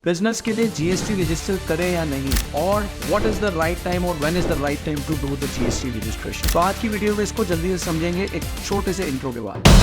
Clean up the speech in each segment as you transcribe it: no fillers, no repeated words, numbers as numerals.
Business के लिए GST register करें या नहीं, और what is the right time और when is the right time to do the GST registration. तो आज की वीडियो में इसको जल्दी से समझेंगे एक छोटे से इंट्रो के बाद।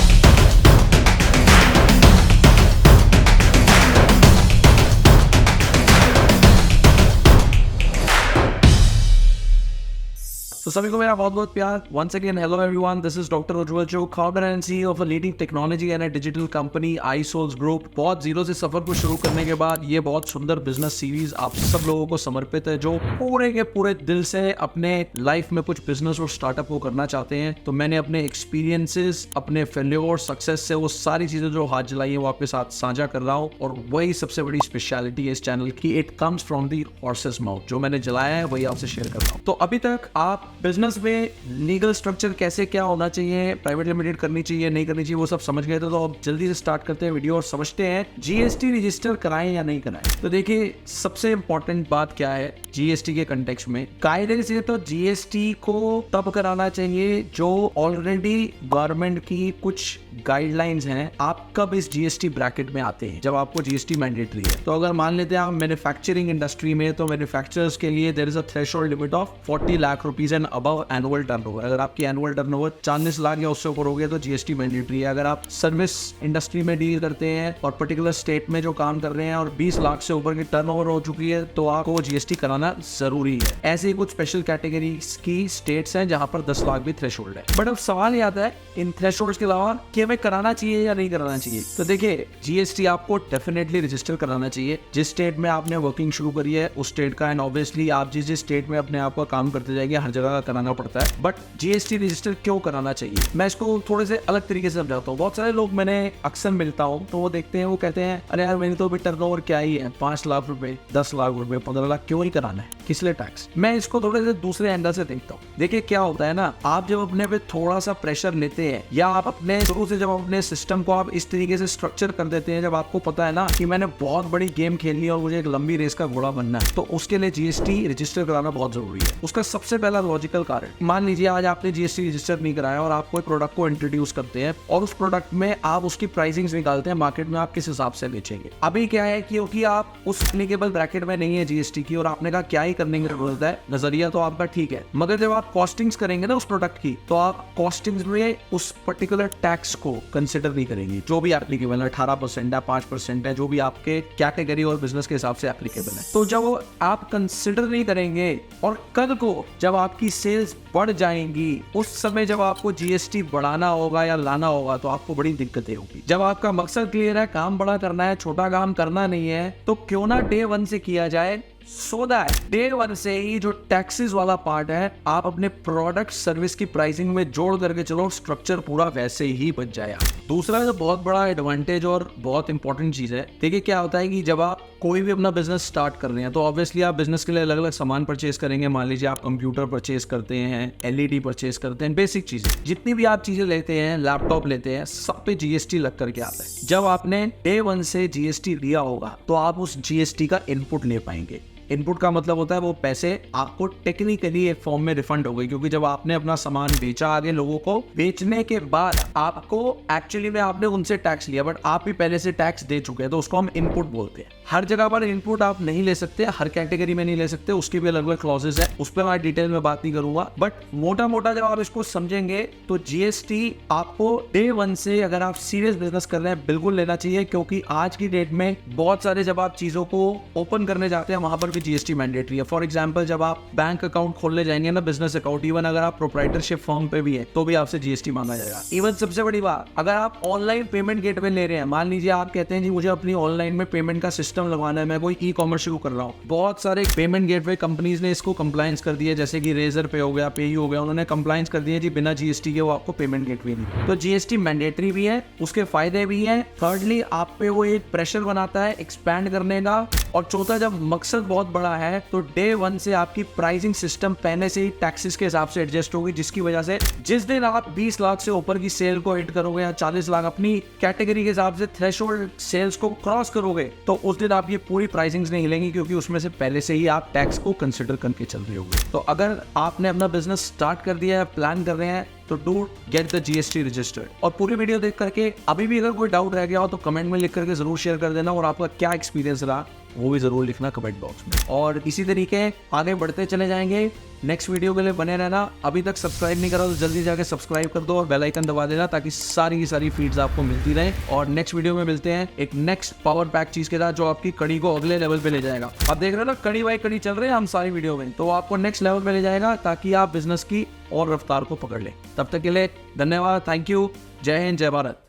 तो सभी को मेरा बहुत बहुत प्यार। Once again hello everyone, this is doctor Ujjwal जो founder and CEO of a leading technology and digital company iSouls group. बहुत जीरो से सफर को शुरू करने के बाद ये बहुत सुंदर बिजनेस सीरीज आप सब लोगों को समर्पित है जो पूरे के पूरे दिल से अपने लाइफ में कुछ बिजनेस और स्टार्टअप को करना चाहते हैं। तो मैंने अपने एक्सपीरियंसेस, अपने फेल्योर, सक्सेस से वो सारी चीजें जो हाथ जलाई है वो आपके साथ साझा कर रहा हूँ। और वही सबसे बड़ी स्पेशलिटी है इस चैनल की, it comes from the horses mouth. जो मैंने जलाया है वही आपसे शेयर कर रहा हूँ। तो अभी तक आप बिजनेस में लीगल स्ट्रक्चर कैसे क्या होना चाहिए, प्राइवेट लिमिटेड करनी चाहिए नहीं करनी चाहिए, वो सब समझ गए थे। तो अब जल्दी से स्टार्ट करते हैं वीडियो और समझते हैं जीएसटी रजिस्टर कराएं या नहीं कराएं। तो देखिए सबसे इंपॉर्टेंट बात क्या है जीएसटी के कंटेक्स्ट में। कायदे से तो जीएसटी को तब कराना चाहिए जो ऑलरेडी गवर्नमेंट की कुछ गाइडलाइंस हैं, आप कब इस जीएसटी ब्रैकेट में आते हैं, जब आपको जीएसटी मैंडेटरी है। तो अगर मान लेते हैं आप मैन्युफैक्चरिंग इंडस्ट्री में, तो मैन्युफैक्चरर्स के लिए there is a threshold limit of 40 lakh rupees and above annual turnover. अगर आपकी एनुअल टर्नओवर 40 लाख या उससे ऊपर हो गया तो जीएसटी मैंडेटरी है। अगर आप सर्विस इंडस्ट्री में डील करते हैं और पर्टिकुलर स्टेट में जो काम कर रहे हैं और 20 लाख से ऊपर की टर्नओवर हो चुकी है तो आपको जीएसटी कराना जरूरी है। ऐसे ही कुछ स्पेशल कैटेगरीज की स्टेट्स हैं जहां पर 10 लाख भी थ्रेशोल्ड है। बट अब सवाल ये आता है इन थ्रेशोल्ड्स के अलावा कि हमें कराना चाहिए या नहीं कराना चाहिए। तो देखिए जीएसटी आपको डेफिनेटली रजिस्टर कराना चाहिए। जिस स्टेट में आपने वर्किंग शुरू करी है उस स्टेट का, एंड ऑब्वियसली आप जिस स्टेट में अपने आप का काम करते जाएंगे हर जगह का कराना पड़ता है। बट जीएसटी रजिस्टर क्यों कराना चाहिए, मैं इसको थोड़े से अलग तरीके से समझाता हूँ। बहुत सारे लोग मैंने अक्सर मिलता हूँ तो वो देखते हैं, वो कहते हैं अरे यार मेरी तो अभी टर्नओवर क्या ही है, 5 लाख रुपए, 10 लाख रुपए, 15 लाख, क्यों ही कराना है, किस लिए टैक्स। मैं इसको थोड़े से दूसरे एंगल से देखता हूँ। देखिए क्या होता है ना, आप जब अपने पे थोड़ा सा प्रेशर लेते हैं या आप अपने शुरू से जब अपने सिस्टम को आप इस तरीके से स्ट्रक्चर कर देते हैं, जब आपको पता है ना कि मैंने बहुत बड़ी गेम खेलनी है और मुझे एक लंबी रेस का घोड़ा बनना है, तो उसके लिए जीएसटी रजिस्टर कराना बहुत जरूरी है। उसका सबसे पहला लॉजिकल कारण, मान लीजिए आज आपने जीएसटी रजिस्टर नहीं कराया और आप कोई प्रोडक्ट को इंट्रोड्यूस करते हैं और उस प्रोडक्ट में आप उसकी प्राइसिंग निकालते हैं मार्केट में, आप किस हिसाब से बेचेंगे। अभी क्या है क्योंकि आप उस एप्लीकेबल ब्रैकेट में नहीं है जीएसटी की और आपने कहा क्या ही करने की जरूरत है, नजरिया तो आपका ठीक है, मगर जब आप कॉस्टिंग्स करेंगे ना उस प्रोडक्ट की तो आप कॉस्टिंग्स में उस पर्टिकुलर टैक्स को कंसिडर नहीं करेंगे जो भी एप्लीकेबल है, 18% है, 5% है, जो भी आपके कैटेगरी और बिजनेस के हिसाब से एप्लीकेबल है। तो जब आप कंसिडर नहीं करेंगे और कल को जब आपकी सेल्स बढ़ जाएंगी उस समय जब आपको जीएसटी बढ़ाना होगा या लाना होगा तो आपको बड़ी दिक्कतें होगी। जब आपका मकसद क्लियर है, काम बड़ा करना है, छोटा काम करना नहीं है, तो क्यों ना डे 1 से किया जाए, सो दैट डे 1 से ही जो टैक्सेस वाला पार्ट है आप अपने प्रोडक्ट सर्विस की प्राइसिंग में जोड़ करके चलो, स्ट्रक्चर पूरा वैसे ही बच जाएगा। दूसरा जो बहुत बड़ा एडवांटेज और बहुत इंपॉर्टेंट चीज है, देखिए क्या होता है कि जब आप कोई भी अपना बिजनेस स्टार्ट कर रहे हैं तो ऑब्वियसली आप बिजनेस के लिए अलग अलग सामान परचेज करेंगे। मान लीजिए आप कंप्यूटर परचेज करते हैं, एलईडी परचेज करते हैं, बेसिक चीजें, जितनी भी आप चीजें लेते हैं, लैपटॉप लेते हैं, सब पे जीएसटी लग करके आता है। जब आपने डे 1 से जीएसटी लिया होगा तो आप उस जीएसटी का इनपुट ले पाएंगे। इनपुट का मतलब होता है वो पैसे आपको टेक्निकली एक फॉर्म में रिफंड हो गए, क्योंकि जब आपने अपना सामान बेचा आगे लोगों को, बेचने के बाद आपको एक्चुअली में आपने उनसे टैक्स लिया बट आप भी पहले से टैक्स दे चुके हैं, तो उसको हम इनपुट बोलते हैं। हर जगह पर इनपुट आप नहीं ले सकते, हर कैटेगरी में नहीं ले सकते, उसकी भी अलग अलग क्लॉजेस है, उस पर मैं डिटेल में बात नहीं करूंगा। बट मोटा मोटा जब आप इसको समझेंगे तो जीएसटी आपको डे 1 से, अगर आप सीरियस बिजनेस कर रहे हैं, बिल्कुल लेना चाहिए। क्योंकि आज की डेट में बहुत सारे जब आप चीजों को ओपन करने जाते हैं वहां पर जीएसटी मैंडेटरी है। फॉर एग्जांपल जब आप बैंक अकाउंट खोलने जाएंगे ना, बिजनेस अकाउंट, इवन अगर आप प्रोप्राइटरशिप फॉर्म पे भी है तो भी आपसे जीएसटी मांगा जाएगा। इवन सबसे बड़ी बात, अगर आप ऑनलाइन पेमेंट गेटवे ले रहे हैं, मान लीजिए आप कहते हैं जी मुझे अपनी ऑनलाइन में पेमेंट का सिस्टम लगवाना है, मैं कोई ई कॉमर्स शुरू कर रहा हूँ, बहुत सारे पेमेंट गेटवे कंपनीज ने इसको कंप्लायंस कर दिया, जैसे कि रेजर पे हो गया, पेयी हो गया, उन्होंने कंप्लायंस कर दिया जी बिना जीएसटी के वो आपको पेमेंट गेटवे नहीं। तो जीएसटी मैंडेटरी भी है, उसके फायदे भी हैं। थर्डली आप पे वो एक प्रेशर बनाता है एक्सपैंड करने का। और चौथा, जब मकसद बहुत बड़ा है तो डे 1 से आपकी प्राइसिंग सिस्टम पहले से ही टैक्सेस के हिसाब से एडजस्ट होगी, जिसकी वजह से जिस दिन आप 20 लाख से ऊपर की सेल को हिट करोगे या 40 लाख अपनी कैटेगरी के हिसाब से थ्रेशोल्ड सेल्स को क्रॉस करोगे तो उस दिन आप ये पूरी प्राइसिंग्स नहीं हिलेंगी, क्योंकि उसमें से पहले से ही आप टैक्स को कंसिडर करके चल रहे होंगे। तो अगर आपने अपना बिजनेस स्टार्ट कर दिया है, प्लान कर रहे हैं, तो do get the GST registered. और पूरी वीडियो देख करके अभी भी अगर कोई डाउट रह गया हो तो कमेंट में लिख करके जरूर शेयर कर देना और आपका क्या एक्सपीरियंस रहा वो भी ज़रूर लिखना कमेंट बॉक्स में। और इसी तरीके आगे बढ़ते चले जाएंगे। नेक्स्ट वीडियो के लिए बने रहना। अभी तक सब्सक्राइब नहीं करा तो जल्दी जाके सब्सक्राइब कर दो और बेल आइकन दबा देना ताकि सारी की सारी फीड्स आपको मिलती रहे। और नेक्स्ट वीडियो में मिलते हैं एक नेक्स्ट पावर पैक चीज़ के साथ जो आपकी कड़ी को अगले लेवल पे ले जाएगा। आप देख रहे हो ना, कड़ी बाई कड़ी चल रहे हैं हम सारी वीडियो में, तो आपको नेक्स्ट लेवल पे ले जाएगा ताकि आप बिजनेस की और रफ्तार को पकड़ लें। तब तक के लिए धन्यवाद, थैंक यू, जय हिंद, जय भारत।